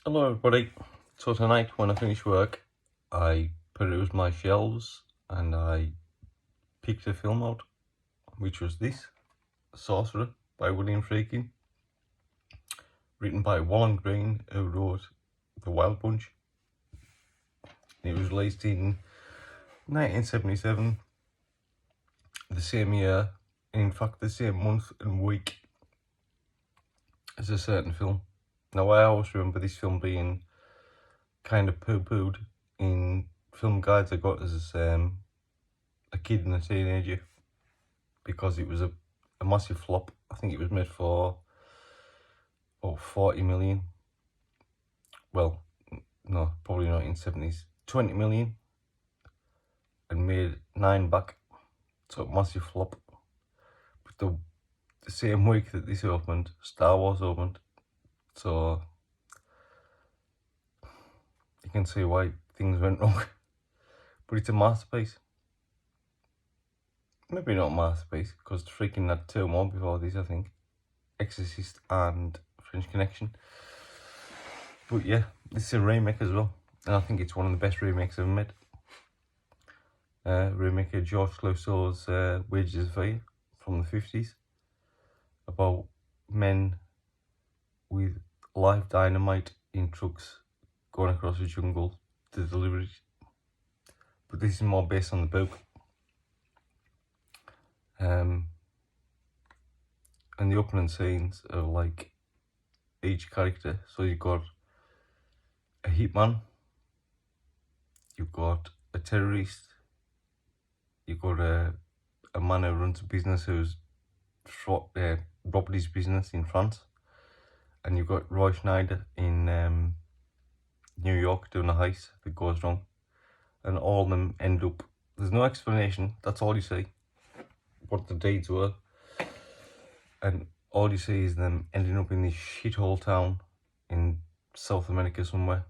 Hello everybody. So tonight when I finish work, I perused my shelves and I picked a film out, which was this, Sorcerer by William Friedkin, written by Wallen Green, who wrote The Wild Bunch. It was released in 1977, the same year, in fact the same month and week as a certain film. Now I always remember this film being kind of poo-pooed in film guides I got as a kid and a teenager, because it was a massive flop. I think it was made for 40 million. Well, no, probably not in 70s. 20 million and made 9 back. So a massive flop. But the same week that this opened, Star Wars opened. So you can see why things went wrong. But it's a masterpiece. Maybe not a masterpiece, because Friedkin had 2 more before this, I think. Exorcist and French Connection. But yeah, this is a remake as well. And I think it's one of the best remakes ever made. Remake of George Clouzot's Wages of Fire from the 50s, about men with live dynamite in trucks going across the jungle to deliver it. But this is more based on the book. And the opening scenes are like each character. So you've got a hitman, you've got a terrorist, you've got a man who runs a business who's robbed his business in France, and you've got Roy Schneider in New York doing a heist that goes wrong, and all of them end up, there's no explanation, that's all you see, what the deeds were, and all you see is them ending up in this shithole town in South America somewhere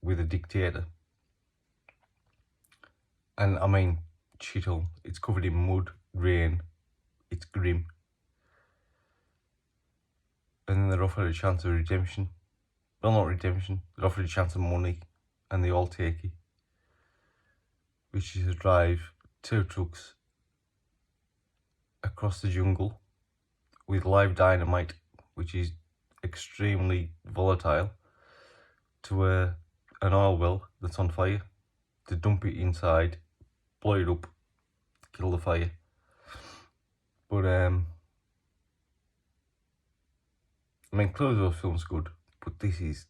with a dictator. And I mean, shithole, it's covered in mud, rain, it's grim. And then they're offered a chance of redemption. Well, not redemption, they're offered a chance of money, and they all take it, which is to drive 2 trucks across the jungle with live dynamite, which is extremely volatile, to an oil well that's on fire, to dump it inside, blow it up, kill the fire. But I mean, Clouzot's film's good, but this is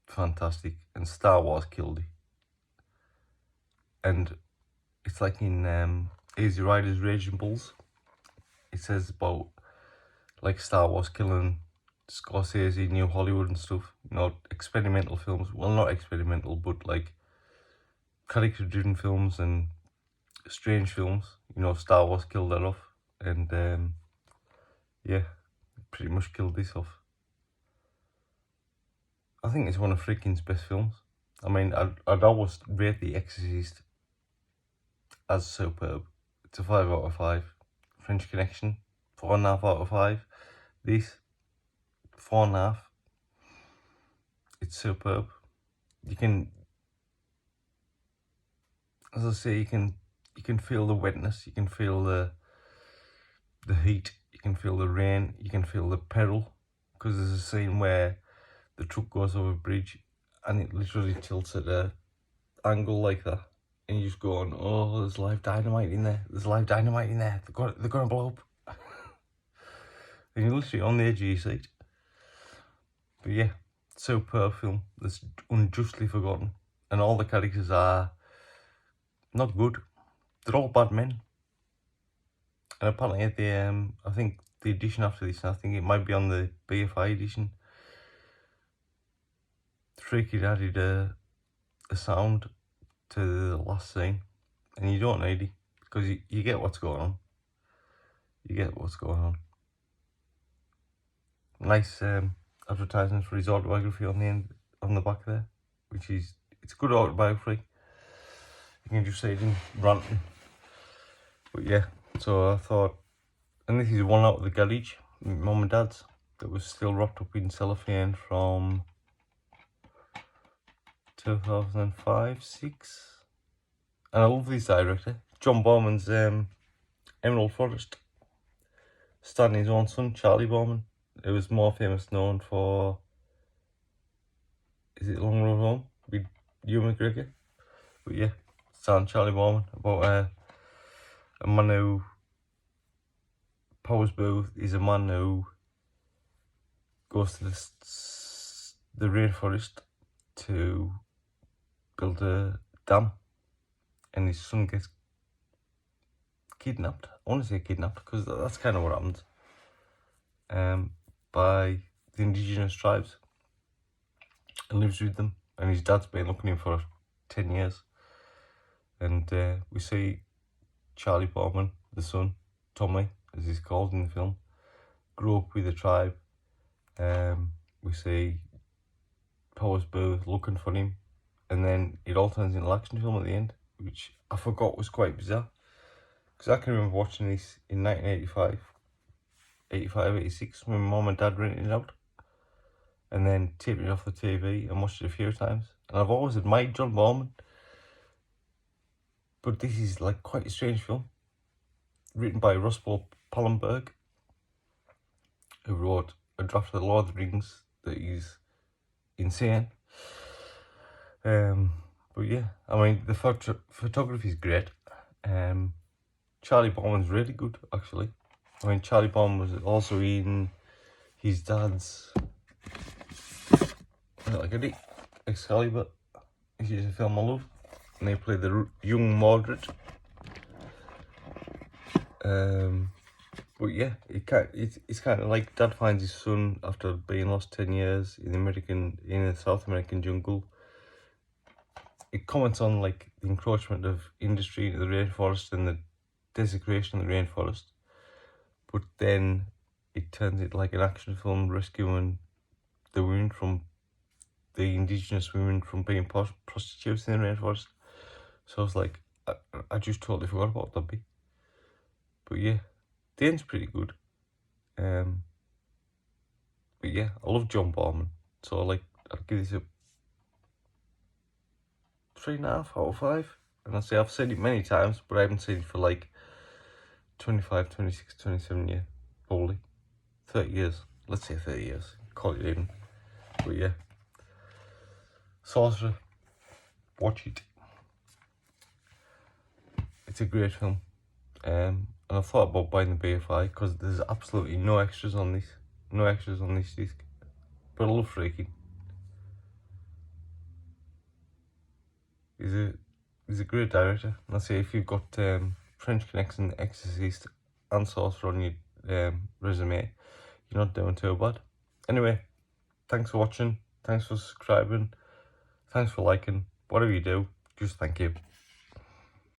fantastic, and Star Wars killed it. And it's like in Easy Riders, Raging Bulls, it says about like Star Wars killing Scorsese, New Hollywood and stuff, experimental films. Well, not experimental, but like character-driven films and strange films. Star Wars killed that off, and yeah, pretty much killed this off. I think it's one of Friedkin's best films. I mean, I'd always rate The Exorcist as superb. It's a 5 out of 5. French Connection, 4.5 out of 5. This, 4.5. It's superb. You can, as I say, you can feel the wetness, you can feel the heat, you can feel the rain, you can feel the peril, because there's a scene where the truck goes over a bridge and it literally tilts at an angle like that, and you're just going, oh, there's live dynamite in there, they're gonna blow up. And you're literally on the edge of your seat. But yeah, superb film that's unjustly forgotten, and all the characters are not good. They're all bad men. And apparently at the I think the edition after this, I think it might be on the BFI edition, Friedkin added a sound to the last scene, and you don't need it, because you get what's going on. You get what's going on. Nice advertisement for his autobiography on the end, on the back there, which is, it's a good autobiography. You can just see him ranting. But yeah, so I thought, and this is one out of the garage, Mum and Dad's, that was still wrapped up in cellophane from 2005, 6. And I love this director. John Boorman's Emerald Forest. Starring his own son, Charlie Boorman, who was more famous known for, is it Long Road Home with Ewan McGregor? But yeah, starring Charlie Boorman, about a man who, Powers Booth is a man who goes to the rainforest to build a dam, and his son gets kidnapped. I want to say kidnapped because that's kind of what happens. By the indigenous tribes, and lives with them. And his dad's been looking at him for 10 years. And we see Charlie Boorman, the son, Tommy, as he's called in the film, grow up with the tribe. We see Powers Booth looking for him, and then it all turns into an action film at the end, which I forgot was quite bizarre. Because I can remember watching this in 1985, 86, when my mum and dad rented it out, and then taping it off the TV and watched it a few times. And I've always admired John Boorman, but this is like quite a strange film, written by Russell Pallenberg, who wrote a draft of The Lord of the Rings that is insane. But yeah, I mean, the photography is great. Charlie Boorman's really good, actually. I mean, Charlie Boorman was also in his dad's, like a Excalibur, which is a film I love, and they play the young Mordred. But yeah, it's kind of like dad finds his son after being lost 10 years in the South American jungle. It comments on like the encroachment of industry into the rainforest and the desecration of the rainforest. But then it turns it like an action film rescuing the women from the indigenous women from being prostitutes in the rainforest. So I was like, I just totally forgot about that bit. But yeah, the end's pretty good. But yeah, I love John Boorman, so I'd give this a 3.5 out of 5. And I say I've said it many times, but I haven't seen it for like 25, 26, 27 years, probably 30 years. Let's say 30 years. Call it even. But yeah, Sorcerer, watch it. It's a great film. And I thought about buying the BFI because there's absolutely no extras on this. No extras on this disc. But I love Friedkin. He's a great director. And I say if you've got French Connection, Exorcist and Sorcerer on your resume, you're not doing too bad. Anyway, thanks for watching. Thanks for subscribing. Thanks for liking. Whatever you do, just thank you.